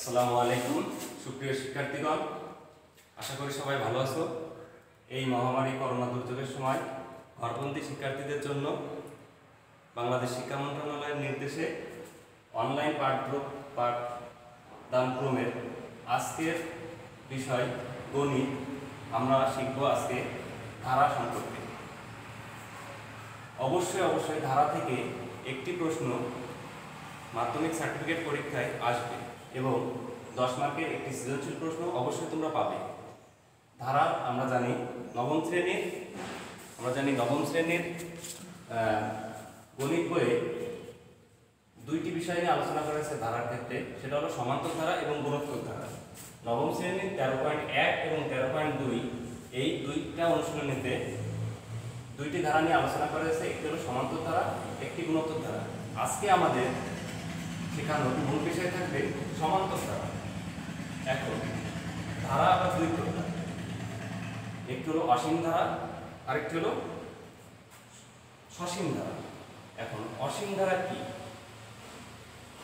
আসসালামু আলাইকুম সুপ্রিয় শিক্ষার্থীগণ, আশা করি সবাই ভালো আছো। এই মহামারী করোনা দুর্যোগের সময় ঘরবন্দি শিক্ষার্থীদের জন্য বাংলাদেশ শিক্ষা মন্ত্রণালয়ের নির্দেশে অনলাইন পাঠদানক্রমের আজকের বিষয় গণিত। আমরা শিখব আজকে ধারা সম্পর্কে। অবশ্যই ধারা থেকে একটি প্রশ্ন মাধ্যমিক সার্টিফিকেট পরীক্ষায় আসবে এবং 10 মার্কের একটি সৃজনশীল প্রশ্ন অবশ্যই তোমরা পাবে। ধারা আমরা জানি নবম শ্রেণীর গণিত বইয়ে দুইটি বিষয় নিয়ে আলোচনা করা হয়েছে ধারার ক্ষেত্রে, সেটা হলো সমান্তর ধারা এবং গুণোত্তর ধারা। নবম শ্রেণীর 13.1 এবং 13.2 এই দুইটা অনুশীলনীতে দুইটি ধারা নিয়ে আলোচনা করা হয়েছে, একটি হলো সমান্তর ধারা, একটি গুণোত্তর ধারা। আজকে আমাদের শেখানোর মূল বিষয় থাকবে সমান্তর ধারা। এখন ধারা আবার দুই প্রকার, একটি হলো অসীম ধারা, আরেকটি হলো সসীম ধারা। এখন অসীম ধারা কি?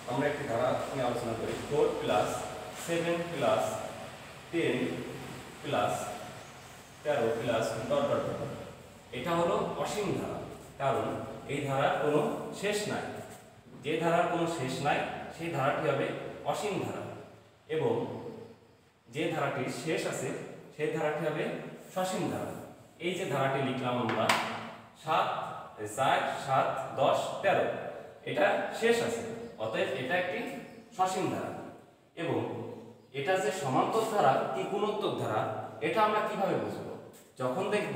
আমরা একটি ধারা নিয়ে আলোচনা করি। 4 + 7 + 10 + 13 + ... এটা হলো অসীম ধারা, কারণ এই ধারার কোনো শেষ নাই। যে ধারার কোনো শেষ নাই সেই ধারাটি হবে অসীম ধারা, এবং যে ধারাটির শেষ আছে সেই ধারাটি হবে সসীম ধারা। এই যে ধারাটি লিখলাম আমরা 7, 4, 7, 10, 13, এটা শেষ আছে, অতএব এটা একটি সসীম ধারা। এবং এটা যে সমান্তর ধারা কি গুণোত্তর ধারা, এটা আমরা কিভাবে বুঝবো? যখন দেখব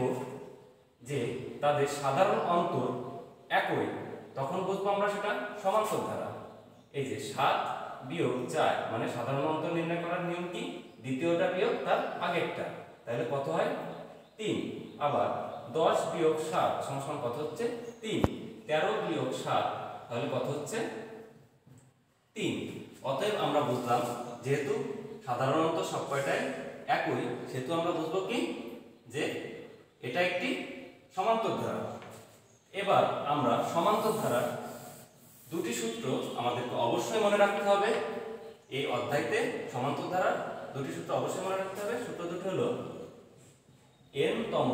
যে তাদের সাধারণ অন্তর একই, তখন বুঝবো আমরা সেটা সমান্তর ধারা। এই যে 7 - 4 মানে সাধারণ অন্তর নির্ণয় করার নিয়ম কি? দ্বিতীয়টা বিয়োগ তার আগেরটা, তাহলে কত হয়? 3। আবার 10 - 7 সমান কত হচ্ছে? 3। 13 - 7 তাহলে কত হচ্ছে? 3। অতএব আমরা বুঝলাম যেহেতু সাধারণ অন্তর সব কয়টাই একই, সেহেতু আমরা বুঝবো কি যে এটা একটি সমান্তর ধারা। এবার আমরা সমান্তর ধারার দুটি সূত্র আমাদেরকে অবশ্যই মনে রাখতে হবে। এই অধ্যায়তে সমান্তর ধারার দুটি সূত্র অবশ্যই মনে রাখতে হবে। সূত্র দুটি হলো n তম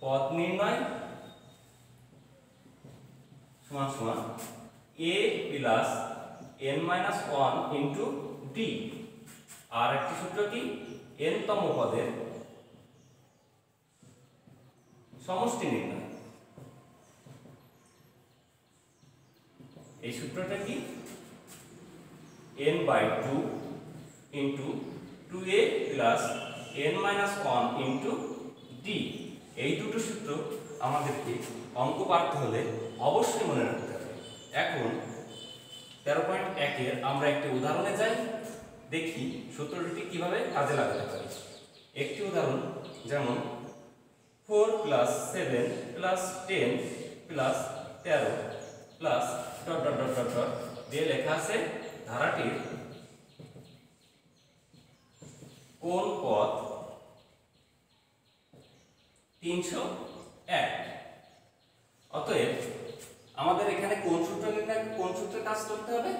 পদ নির্ণয় সমান সমান a + n-1 * d। আর একটি সূত্র কি? n তম পদের সমষ্টি নির্ণয়। এই সূত্রটা কি? n/2 * 2a + n-1 * d। এই দুটো সূত্র আমাদেরকে অঙ্ক পারতে হলে অবশ্যই মনে রাখতে হবে। এখন 13.1 এর আমরা একটি উদাহরণে যাই, দেখি সূত্রটি কিভাবে কাজে লাগাতে পারি। একটি উদাহরণ, যেমন 4 + 7 + 10 + 13 + ... দিয়ে লেখা আছে ধারাটির কোন পদ 301। অতএব আমাদের এখানে কোন সূত্রে কাজ করতে হবে?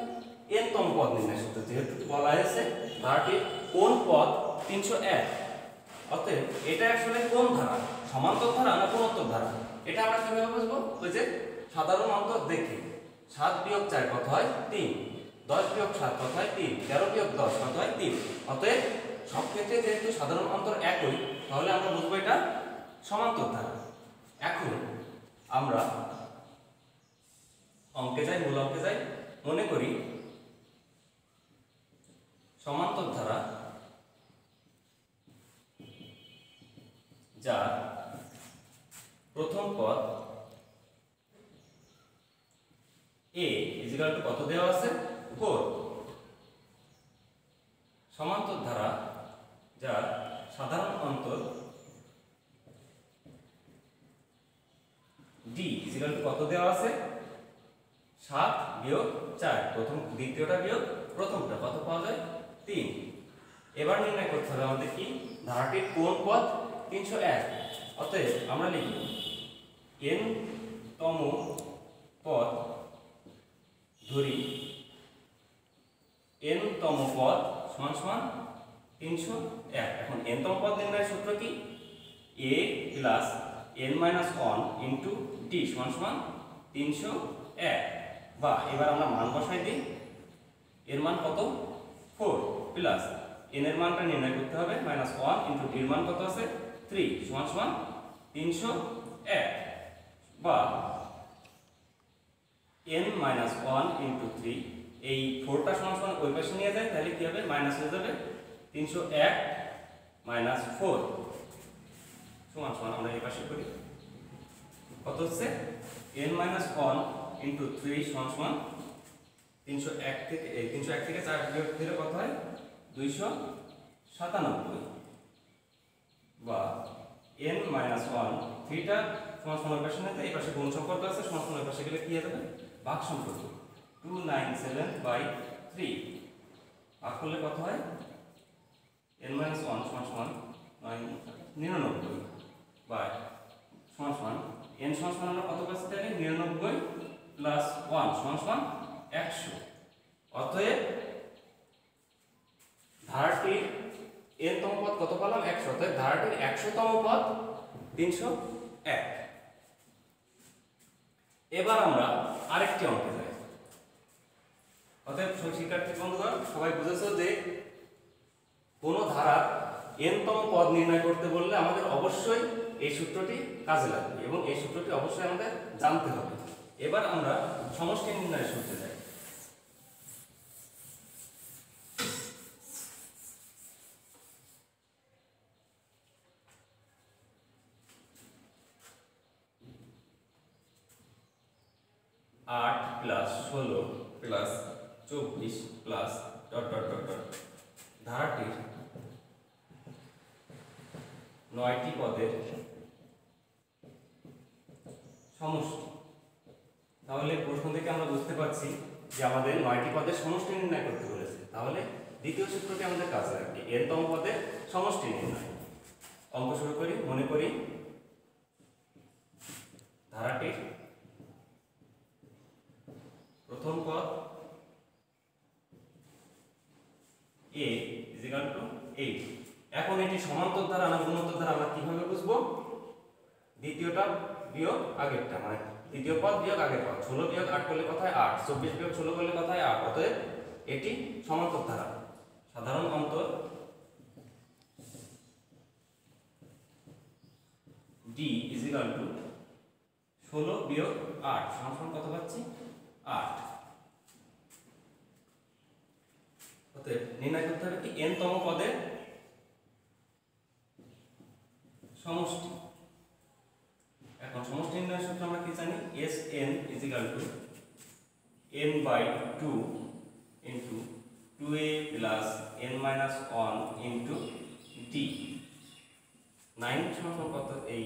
n তম পদ নির্ণয় সূত্র। যেহেতু বলা হয়েছে ধারাটির কোন পদ 301, অতএব এটা আসলে কোন ধারা, সমান্তর ধারা না গুণোত্তর ধারা, এটা আমরা কিভাবে বুঝবো? ওই যে সাধারণ অন্তর দেখে 7 - 4 কত হয়? 3। 10 - 7 কত হয়? 3। 13 - 10 কত হয়? 3। অতএব সব ক্ষেত্রে যেহেতু সাধারণ অন্তর একই, তাহলে আমরা বুঝবো এটা সমান্তর ধারা। এখন আমরা মূল অঙ্কে যাই। মনে করি সমান্তর ধারা যার প্রথম পদ a = কত দেওয়া আছে? 4। সমান্তর ধারা যার সাধারণ অন্তর d = কত দেওয়া আছে? 7 - 4 দ্বিতীয়টা বিয়োগ প্রথমটা, কত পাওয়া যায়? 3। এবার নির্ণয় করতে হবে আমাদের কি? ধারাটির কোন পদ 301। অতএব আমরা লিখব n তম পদ ধরি n তম পদ সমান সমান 301। এখন n তম পদ নির্ণয়ের সূত্র কি? a plus n minus 1 into d সমান সমান 301। বা এবার আমরা মান বসাই দিই। এর মান কত? 4 প্লাস n এর মানটা নির্ণয় করতে হবে মাইনাস 1 ইন্টু d এর মান কত আছে? 3 সমান সমান 301। বা n মাইনাস 1 ইন্টু 3, এই 4টা সমান সমান ওই পাশে নিয়ে যায়, তাহলে কি হবে? মাইনাস হয়ে যাবে 301 মাইনাস 4 সমান সমান আমরা এই পাশে করি কত হচ্ছে? n মাইনাস 1 ইন্টু 3 সমান সমান 301 থেকে 4 বিয়োগ দিলে কত হয়? 297। বা n মাইনাস 1 3টা সমান সমান পাশে নিতে এই পাশে গুণ সম্পর্ক আছে, সমান সমান পাশে গেলে কি হয়ে যাবে? ভাগ সম্পর্ক 297/3 ভাগ করলে কত হয়? n মাইনাস 1 সমান সমান 99 বা সমান সমান n সমান সমান আমরা কত পাচ্ছি? তাহলে 99 প্লাস 1 সমান সমান 100। অতএব ধারাটির n তম পদ কত পেলাম? 100। অতএব ধারাটির 100 তম পদ 301। এবার আমরা আরেকটি অঙ্কে যাই। অতএব শিক্ষার্থী বন্ধুগণ, সবাই বুঝেছো যে কোন ধারার n তম পদ নির্ণয় করতে বললে আমাদের অবশ্যই এই সূত্রটি কাজে লাগবে এবং এই সূত্রটি অবশ্যই আমাদের জানতে হবে। এবার আমরা সমষ্টি নির্ণয়ের সূত্রে যাই। आठ प्लस 16 प्लस 24 प्लस डट डट डट डट ধারাটির 9টি পদের সমষ্টি। তাহলে প্রশ্ন থেকে আমরা বুঝতে পারছি যে আমাদের 9টি পদের সমষ্টি নির্ণয় করতে বলেছে। তাহলে দ্বিতীয় সূত্রটি আমাদের কাজে লাগবে, n তম পদের সমষ্টি নির্ণয়। অঙ্ক শুরু করি। মনে করি ধারাটির প্রথম পদ a = 8। এখন এটি সমান্তর ধারা না গুণোত্তর ধারা আমরা কিভাবে বুঝবো? দ্বিতীয়টা বিয়োগ আগেরটা, মানে দ্বিতীয় পদ বিয়োগ আগের পদ। 16 বিয়োগ 8 করলে কত হয়? 8। 24 বিয়োগ 16 করলে কত হয়? 8। অতএব এটি সমান্তর ধারা। সাধারণ অন্তর d = 16 বিয়োগ 8 সমান কত পাচ্ছি? 8। অতএব নির্ণয় করতে হবে কি? n তম পদের সমষ্টি। এখন সমষ্টি নির্ণয়ের সূত্র আমরা কি জানি? Sn = n/2 into 2a plus n minus 1 into d। 9 সমান কত? এই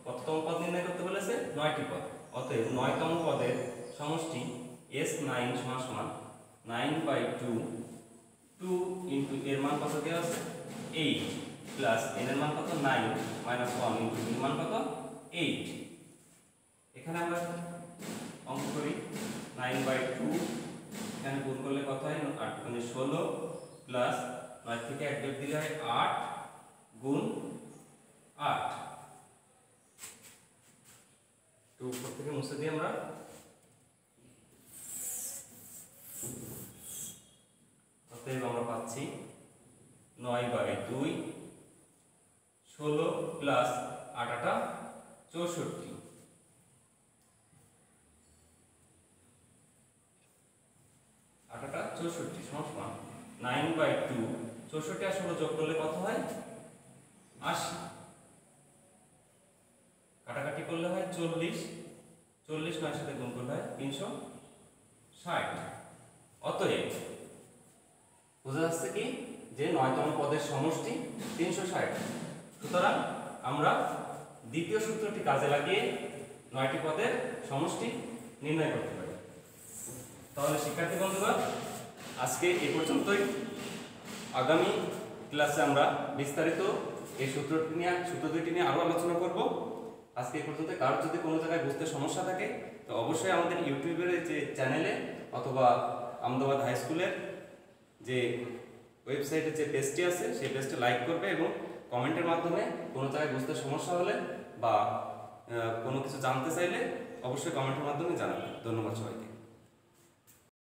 কততম পদ নির্ণয় করতে বলেছে? 9টি পদ। অতএব 9তম পদের সমষ্টি S9 সমান সমান 9/2 2 ইনটু এর মান কত দেওয়া আছে? 8 প্লাস n এর মান কত? 9 মাইনাস 1 ইনটু d এর মান কত? 8। এখানে আমরা অঙ্ক করি 9/2, এখানে গুণ করলে কত হয়? 8 মানে 16 প্লাস 9 থেকে 1 বিয়োগ দিলে হয় 8 গুণ 8। 2 উপর থেকে মুছে দিই আমরা। অতএব আমরা পাচ্ছি 9/2 16 প্লাস 8 64। 64 সমান 9/2 64 আর 16 যোগ করলে কত হয়? 80। কাটাকাটি করলে হয় 40, 40 9 সাথে গুণ করলে হয় 360। অতএব বোঝা যাচ্ছে কি যে 9তম পদের সমষ্টি 360। সুতরাং আমরা দ্বিতীয় সূত্রটি কাজে লাগিয়ে 9টি পদের সমষ্টি নির্ণয় করতে পারি। তাহলে শিক্ষার্থী বন্ধুগণ, আজকে এই পর্যন্তই। আগামী ক্লাসে আমরা বিস্তারিত এই সূত্র দুটি নিয়ে আরো আলোচনা করব। আজকে এই পর্যন্ত। কারোর যদি কোনো জায়গায় বুঝতে সমস্যা থাকে তো অবশ্যই আমাদের ইউটিউবের যে চ্যানেলে অথবা আহমেদাবাদ হাই স্কুলের যে ওয়েবসাইটে যে পেজটি আছে সেই পেজটি লাইক করবে এবং কমেন্টের মাধ্যমে কোনো জায়গায় বুঝতে সমস্যা হলে বা কোনো কিছু জানতে চাইলে অবশ্যই কমেন্টের মাধ্যমে জানাবে। ধন্যবাদ সবাইকে।